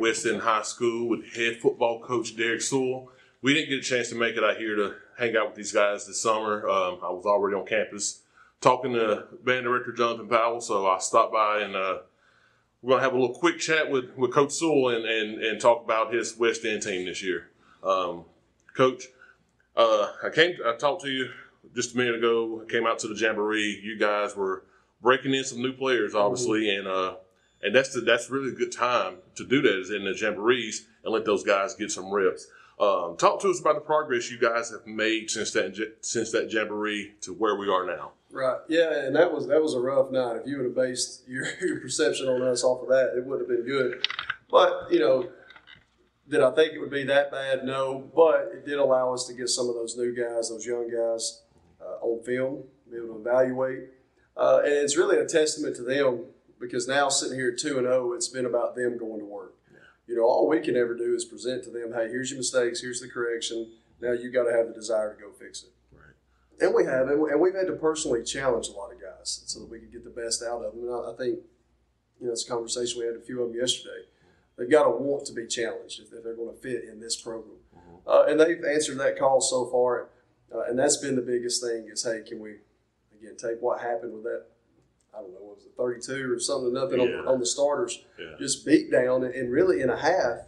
West End High School with head football coach Coach Sewell. We didn't get a chance to make it out here to hang out with these guys this summer. I was already on campus talking to band director Jonathan Powell, so I stopped by and we're going to have a little quick chat with Coach Sewell and talk about his West End team this year. Coach, I talked to you just a minute ago. I came out to the Jamboree. You guys were breaking in some new players, obviously, and that's really a good time to do that is in the Jamborees and let those guys get some reps. Talk to us about the progress you guys have made since that Jamboree to where we are now. Right. Yeah, and that was a rough night. If you would have based your perception on us off of that, it wouldn't have been good. But, did I think it would be that bad? No. But it did allow us to get some of those new guys, those young guys, on film, be able to evaluate. And it's really a testament to them because now sitting here at 2-0, it's been about them going to work. All we can ever do is present to them, hey, here's your mistakes, here's the correction. Now you got to have the desire to go fix it. Right. And we have, and we've had to personally challenge a lot of guys so that we can get the best out of them. And I think, it's a conversation we had a few of them yesterday. They've got to want to be challenged if they're going to fit in this program. And they've answered that call so far. And that's been the biggest thing is, hey, can we, again, take what happened with that, I don't know, what was it, 32 or something, nothing on the starters, just beat down and really in a half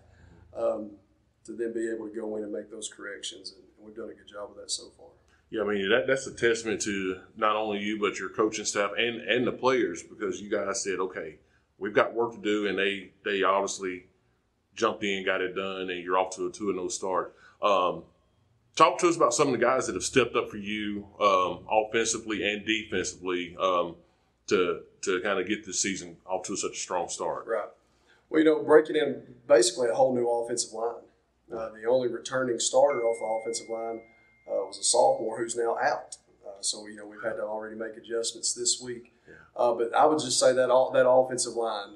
to then be able to go in and make those corrections. And we've done a good job of that so far. Yeah, I mean, that's a testament to not only you but your coaching staff and the players because you guys said, okay, we've got work to do, and they obviously jumped in, got it done, and you're off to a 2-0 start. Talk to us about some of the guys that have stepped up for you offensively and defensively to kind of get this season off to such a strong start. Right. Well, breaking in basically a whole new offensive line. The only returning starter off the offensive line was a sophomore who's now out. So, we've had to already make adjustments this week. Yeah. But I would just say that offensive line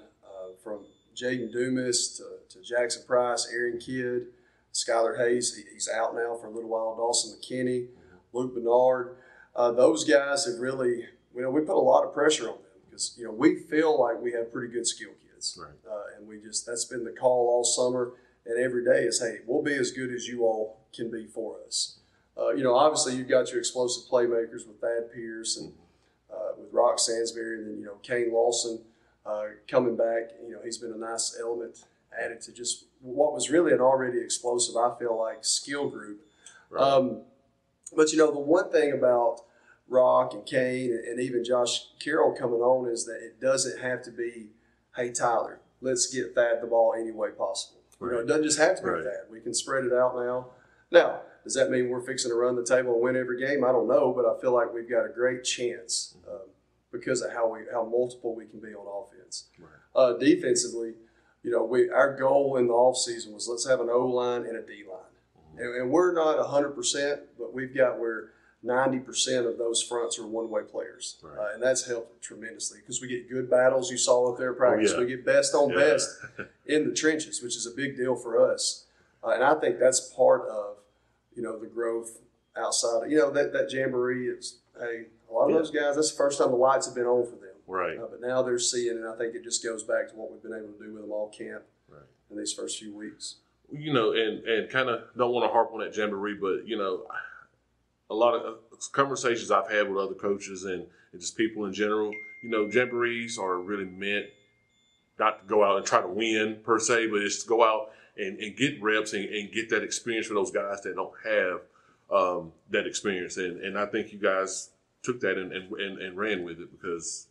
from Jaden Dumas to Jackson Price, Aaron Kidd, Skylar Hayes, he's out now for a little while, Dawson McKinney, Luke Bernard. Those guys have really – we put a lot of pressure on them because, we feel like we have pretty good skill kids. Right. And that's been the call all summer and every day is, hey, we'll be as good as you all can be for us. Obviously you've got your explosive playmakers with Thad Pierce and with Rock Sansbury and then, Kane Lawson coming back. He's been a nice element added to just what was really an already explosive, I feel like, skill group. Right. But, the one thing about Rock and Kane and even Josh Carroll coming on is that it doesn't have to be, hey, Tyler, let's get Thad the ball any way possible. Right. It doesn't just have to be Thad. We can spread it out now. Now, does that mean we're fixing to run the table and win every game? I don't know, but I feel like we've got a great chance because of how multiple we can be on offense. Right. Defensively, our goal in the offseason was let's have an O-line and a D-line. And we're not 100%, but we've got where 90% of those fronts are one-way players. Right. And that's helped tremendously because we get good battles. You saw up there at practice. We get best on best in the trenches, which is a big deal for us. And I think that's part of, the growth outside of, that Jamboree is, hey, a lot of those guys, that's the first time the lights have been on for them. Right. But now they're seeing, and I think it just goes back to what we've been able to do with them all camp in these first few weeks. And kind of don't want to harp on that Jamboree, but, a lot of conversations I've had with other coaches and just people in general, Jamborees are really meant not to go out and try to win per se, but it's to go out and get reps and get that experience for those guys that don't have that experience. And I think you guys took that and ran with it because,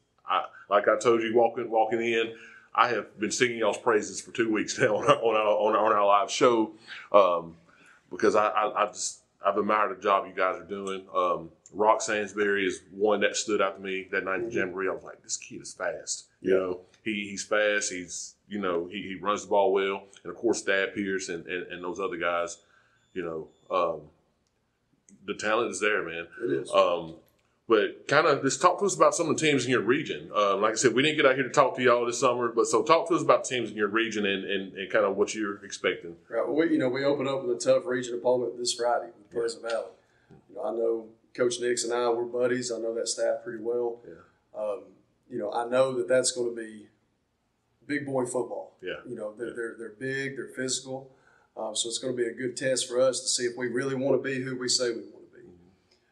like I told you walking in, I have been singing y'all's praises for 2 weeks now on our live show because I've admired the job you guys are doing. Rock Sansbury is one that stood out to me that night in Jamboree. I was like, this kid is fast. He's fast. He's he runs the ball well, and of course Thad Pierce and those other guys. The talent is there, man. It is. But kind of just talk to us about some of the teams in your region. Like I said, we didn't get out here to talk to y'all this summer, but so talk to us about teams in your region and kind of what you're expecting. Right. Well, we open up with a tough region opponent this Friday with Pleasant Valley. I know Coach Nix and I, we're buddies. I know that staff pretty well. Yeah. I know that's going to be big boy football. Yeah. You know, they're big, they're physical. So it's going to be a good test for us to see if we really want to be who we say we want to be.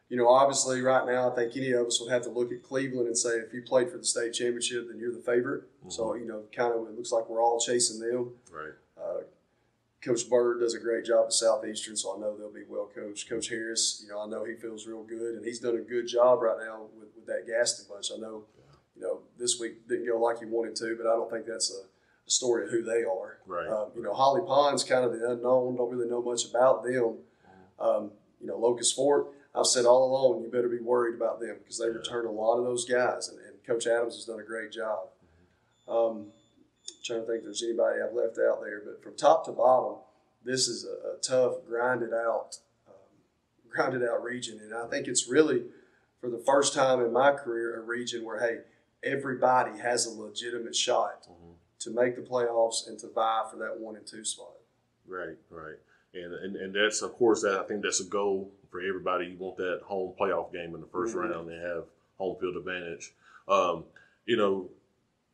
You know, obviously right now I think any of us would have to look at Cleveland and say if you played for the state championship, then you're the favorite. So, you know, kind of it looks like we're all chasing them. Right. Coach Bird does a great job at Southeastern, so I know they'll be well coached. Coach Harris, you know, I know he feels real good, and he's done a good job right now with that Gaston bunch. I know, you know, this week didn't go like he wanted to, but I don't think that's a story of who they are. Right. You know, Holly Pond's kind of the unknown. Don't really know much about them. You know, Locust Fort, I've said all along, you better be worried about them because they return a lot of those guys, and Coach Adams has done a great job. Trying to think if there's anybody I've left out there, but from top to bottom, this is a tough, grinded out region, and I think it's really, for the first time in my career, a region where hey, everybody has a legitimate shot to make the playoffs and to vie for that 1 and 2 spot. Right, and that's of course I think that's a goal for everybody. You want that home playoff game in the first round and have home field advantage. You know.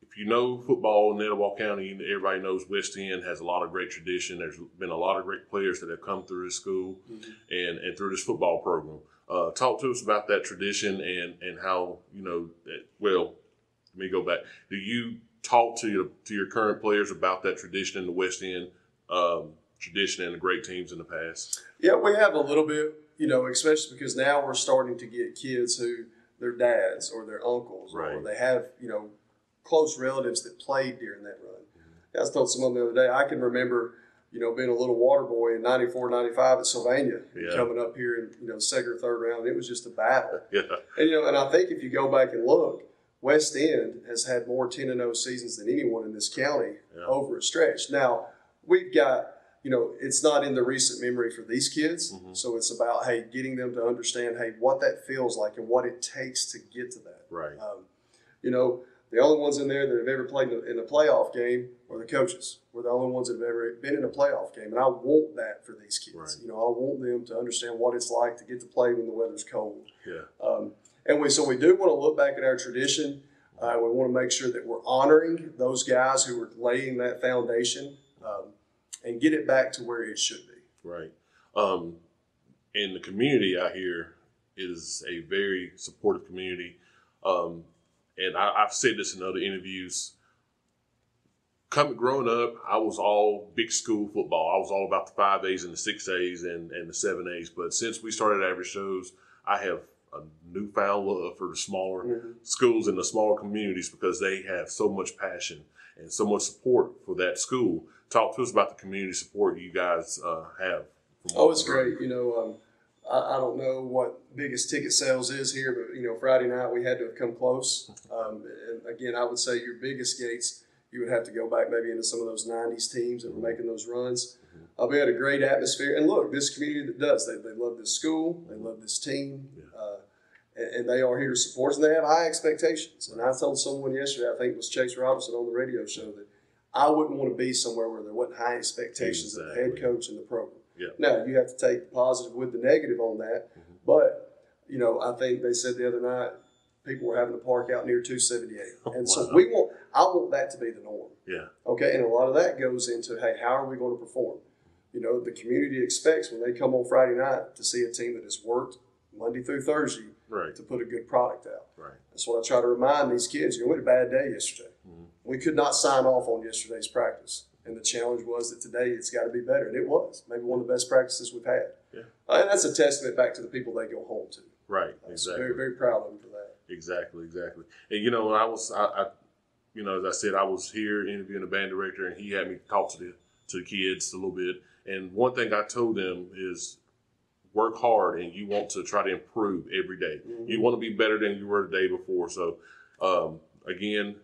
If you know football in Etowah County, everybody knows West End has a lot of great tradition. There's been a lot of great players that have come through this school and through this football program. Talk to us about that tradition and how, you know, well, let me go back. Do you talk to your current players about that tradition in the West End tradition and the great teams in the past? Yeah, we have a little bit, you know, especially because now we're starting to get kids who their dads or their uncles or they have, you know, close relatives that played during that run. I told someone the other day, I can remember, you know, being a little water boy in 94, 95 at Sylvania, coming up here in, you know, second or third round. It was just a battle. And, you know, and I think if you go back and look, West End has had more 10-0 seasons than anyone in this county over a stretch. Now, we've got, you know, it's not in the recent memory for these kids. So it's about, hey, getting them to understand, hey, what that feels like and what it takes to get to that. Right. You know, the only ones in there that have ever played in a playoff game are the coaches. We're the only ones that have ever been in a playoff game. And I want that for these kids. Right. You know, I want them to understand what it's like to get to play when the weather's cold. And so we do want to look back at our tradition. We want to make sure that we're honoring those guys who are laying that foundation and get it back to where it should be. Right. And the community out here is a very supportive community. And I've said this in other interviews. Growing up, I was all big school football. I was all about the 5As and the 6As and the 7As. But since we started Average Shows, I have a newfound love for the smaller schools and the smaller communities because they have so much passion and so much support for that school. Talk to us about the community support you guys have. Oh, it's great. You know, I don't know what biggest ticket sales is here, but, you know, Friday night we had to have come close. And again, I would say your biggest gates, you would have to go back maybe into some of those 90s teams that were making those runs. We had a great atmosphere. And look, this community that does, they love this school, they love this team, and they are here to support us, and they have high expectations. And I told someone yesterday, I think it was Chase Robinson on the radio show, that I wouldn't want to be somewhere where there wasn't high expectations of the head coach and the program. Now, you have to take the positive with the negative on that. But, you know, I think they said the other night people were having to park out near 278. And so I want that to be the norm. Okay, and a lot of that goes into, hey, how are we going to perform? You know, the community expects when they come on Friday night to see a team that has worked Monday through Thursday to put a good product out. That's what I try to remind these kids. You know, we had a bad day yesterday. We could not sign off on yesterday's practice. And the challenge was that today it's got to be better. And it was. Maybe one of the best practices we've had. And that's a testament back to the people they go home to. Exactly. So very, very proud of them for that. Exactly. And, you know, you know, as I said, I was here interviewing a band director, and he had me talk to the kids a little bit. And one thing I told them is work hard, and you want to try to improve every day. You want to be better than you were the day before. So, again,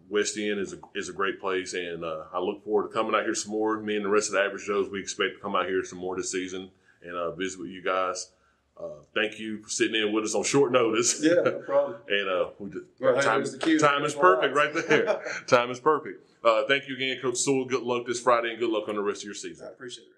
West End is a great place, and I look forward to coming out here some more. Me and the rest of the Average Joes, we expect to come out here some more this season and visit with you guys. Thank you for sitting in with us on short notice. Yeah, no problem. And time is perfect right there. Time is perfect. Thank you again, Coach Sewell. Good luck this Friday, and good luck on the rest of your season. I appreciate it.